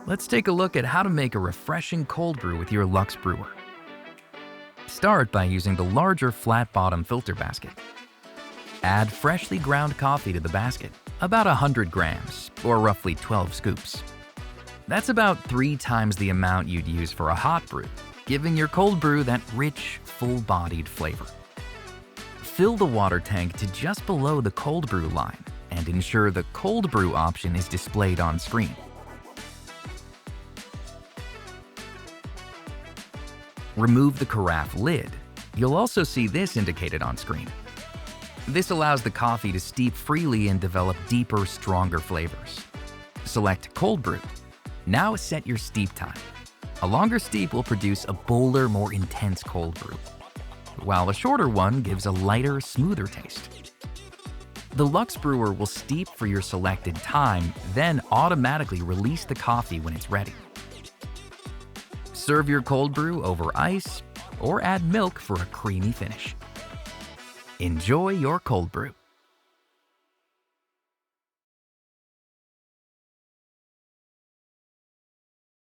Let's take a look at how to make a refreshing cold brew with your Luxe Brewer. Start by using the larger flat-bottom filter basket. Add freshly ground coffee to the basket, about 100 grams, or roughly 12 scoops. That's about 3 times the amount you'd use for a hot brew, giving your cold brew that rich, full-bodied flavor. Fill the water tank to just below the cold brew line and ensure the cold brew option is displayed on screen. Remove the carafe lid. You'll also see this indicated on screen. This allows the coffee to steep freely and develop deeper, stronger flavors. Select cold brew. Now set your steep time. A longer steep will produce a bolder, more intense cold brew, while a shorter one gives a lighter, smoother taste. The Luxe Brewer will steep for your selected time, then automatically release the coffee when it's ready. Serve your cold brew over ice or add milk for a creamy finish. Enjoy your cold brew.